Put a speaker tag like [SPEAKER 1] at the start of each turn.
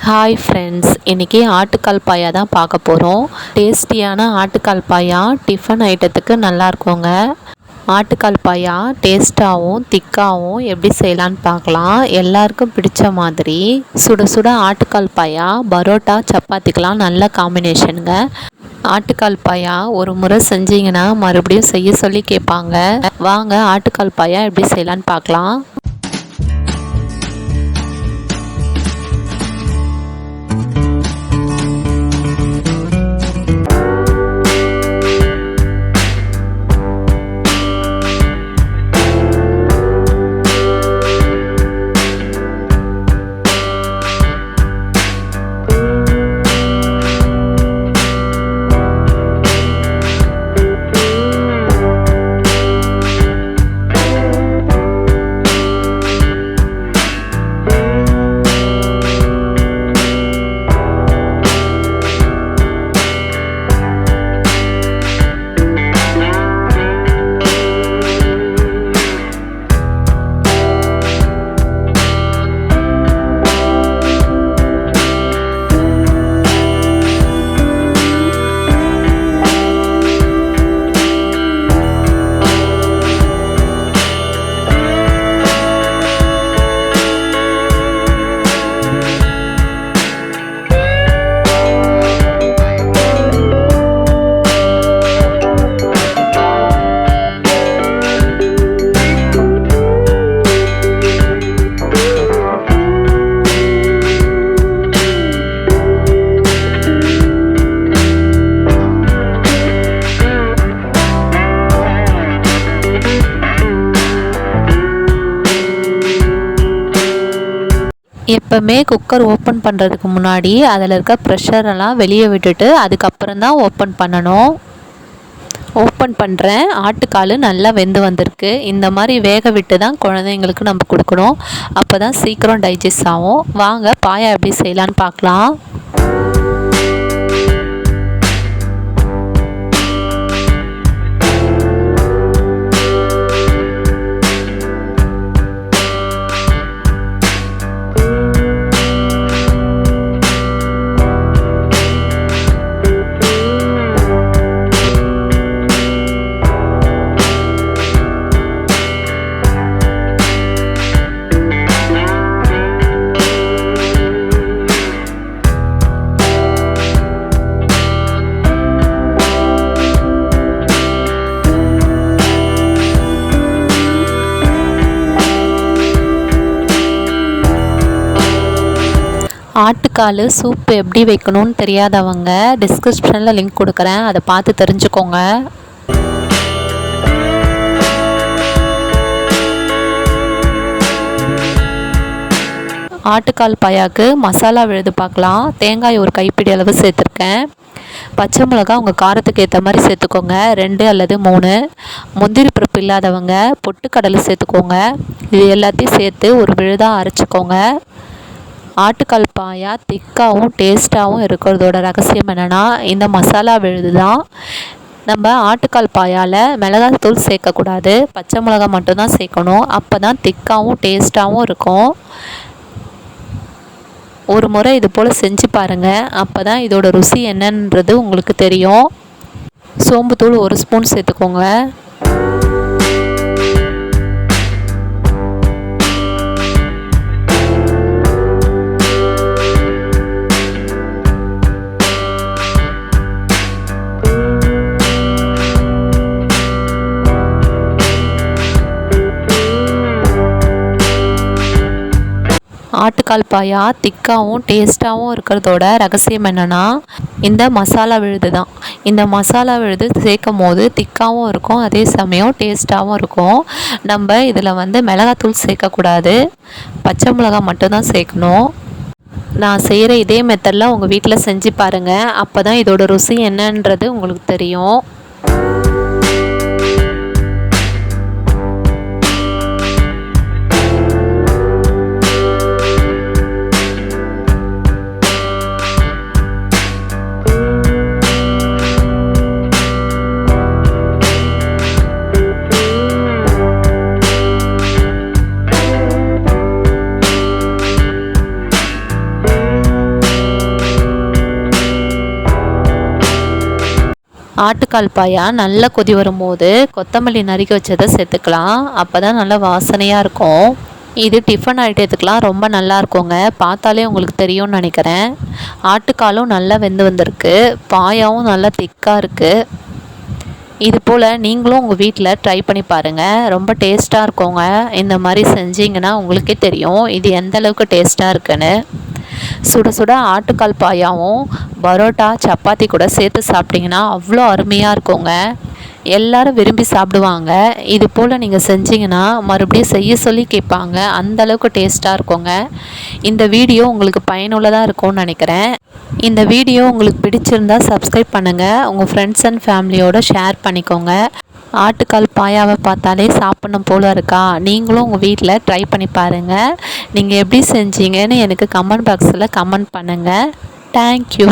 [SPEAKER 1] Hi friends, இன்றைக்கி ஆட்டுக்கால் பாயா தான் பார்க்க போகிறோம். டேஸ்டியான ஆட்டுக்கால் பாயா டிஃபன் ஐட்டத்துக்கு நல்லா இருக்குங்க. ஆட்டுக்கால் பாயா டேஸ்ட்டாகவும் திக்காகவும் எப்படி செய்யலான்னு பார்க்கலாம். எல்லாருக்கும் பிடிச்ச மாதிரி சுட சுட ஆட்டுக்கால் பாயா பரோட்டா சப்பாத்திக்கெலாம் நல்ல காம்பினேஷனுங்க. ஆட்டுக்கால் பாயா ஒரு முறை செஞ்சிங்கன்னா மறுபடியும் செய்ய சொல்லி கேட்பாங்க. வாங்க ஆட்டுக்கால் பாயா எப்படி செய்யலான்னு பார்க்கலாம். எப்போவுமே குக்கர் ஓப்பன் பண்ணுறதுக்கு முன்னாடி அதில் இருக்க ப்ரெஷரெல்லாம் வெளியே விட்டுட்டு அதுக்கப்புறம் தான் ஓப்பன் பண்ணணும். ஓப்பன் பண்ணுறேன். ஆட்டுக்கால் நல்லா வெந்து வந்திருக்கு. இந்த மாதிரி வேக விட்டு தான் குழந்தைங்களுக்கு நம்ம கொடுக்கணும். அப்போ தான் சீக்கிரம் டைஜஸ்ட் ஆகும். வாங்க பாயா எப்படி செய்யலான்னு பார்க்கலாம். ஆட்டுக்கால் சூப் எப்படி வைக்கணும்னு தெரியாதவங்க டிஸ்கிரிப்ஷனில் லிங்க் கொடுக்குறேன், அதை பார்த்து தெரிஞ்சுக்கோங்க. ஆட்டுக்கால் பாயாவுக்கு மசாலா விழுது பார்க்கலாம். தேங்காய் ஒரு கைப்பிடி அளவு சேர்த்துருக்கேன். பச்சை மிளகா உங்கள் காரத்துக்கு ஏற்ற மாதிரி சேர்த்துக்கோங்க, 2 அல்லது 3. முந்திரி பருப்பு இல்லாதவங்க பொட்டுக்கடலை சேர்த்துக்கோங்க. இது எல்லாத்தையும் சேர்த்து ஒரு விழுதாக அரைச்சிக்கோங்க. ஆட்டுக்கால் பாயா திக்காகவும் டேஸ்ட்டாகவும் இருக்கிறதோட ரகசியம் என்னென்னா இந்த மசாலா விழுது தான். நம்ம ஆட்டுக்கால் பாயாவில் மிளகாத்தூள் சேர்க்கக்கூடாது, பச்சை மிளகா மட்டும்தான் சேர்க்கணும். அப்போ தான் திக்காகவும் டேஸ்ட்டாகவும் இருக்கும். ஒரு முறை இது போல் செஞ்சு பாருங்கள், அப்போ தான் இதோட ருசி என்னன்றது உங்களுக்கு தெரியும். சோம்புத்தூள் 1 ஸ்பூன் சேர்த்துக்கோங்க. ஆட்டுக்கால் பாயா திக்காகவும் டேஸ்ட்டாகவும் இருக்கிறதோட ரகசியம் என்னென்னா இந்த மசாலா விழுது தான். இந்த மசாலா விழுது சேர்க்கும் போது திக்காகவும் இருக்கும், அதே சமயம் டேஸ்ட்டாகவும் இருக்கும். நம்ம இதில் மிளகாத்தூள் சேர்க்கக்கூடாது, பச்சை மிளகா மட்டும்தான் சேர்க்கணும். நான் செய்கிற இதே மெத்தடில் உங்கள் வீட்டில் செஞ்சு பாருங்கள், அப்போ தான் இதோட ருசி என்னன்றது உங்களுக்கு தெரியும். ஆட்டுக்கால் பாயா நல்லா கொதி வரும்போது கொத்தமல்லி நறுக்கி வச்சதை சேர்த்துக்கலாம். அப்போ தான் நல்லா வாசனையாக இருக்கும். இது டிஃபன் ஐட்டத்துக்கெலாம் ரொம்ப நல்லா இருக்குங்க. பார்த்தாலே உங்களுக்கு தெரியும்னு நினைக்கிறேன். ஆட்டுக்காலும் நல்லா வெந்து வந்திருக்கு. பாயாவும் நல்லா திக்காக இருக்குது. இது போல் நீங்களும் உங்கள் வீட்டில் ட்ரை பண்ணி பாருங்கள். ரொம்ப டேஸ்ட்டாக இருக்குங்க. இந்த மாதிரி செஞ்சிங்கன்னா உங்களுக்கே தெரியும் இது எந்த அளவுக்கு டேஸ்ட்டாக இருக்குன்னு. சுட சுட ஆட்டுக்கால் பாயாவும் பரோட்டா சப்பாத்தி கூட சேர்த்து சாப்பிட்டிங்கன்னா அவ்வளோ அருமையாக இருக்குங்க. எல்லோரும் விரும்பி சாப்பிடுவாங்க. இது போல் நீங்கள் செஞ்சிங்கன்னா மறுபடியும் செய்ய சொல்லி கேட்பாங்க. அந்த அளவுக்கு டேஸ்ட்டாக இருக்குங்க. இந்த வீடியோ உங்களுக்கு பயனுள்ளதாக இருக்கும்னு நினைக்கிறேன். இந்த வீடியோ உங்களுக்கு பிடிச்சிருந்தால் சப்ஸ்கிரைப் பண்ணுங்கள். உங்கள் ஃப்ரெண்ட்ஸ் அண்ட் ஃபேமிலியோடு ஷேர் பண்ணிக்கோங்க. ஆட்டுக்கால் பாயாவை பார்த்தாலே சாப்பிடணும் போல் இருக்கா? நீங்களும் உங்கள் வீட்டில் ட்ரை பண்ணி பாருங்கள். நீங்கள் எப்படி செஞ்சீங்கன்னு எனக்கு கமெண்ட் பாக்ஸில் கமெண்ட் பண்ணுங்கள். தேங்க்யூ.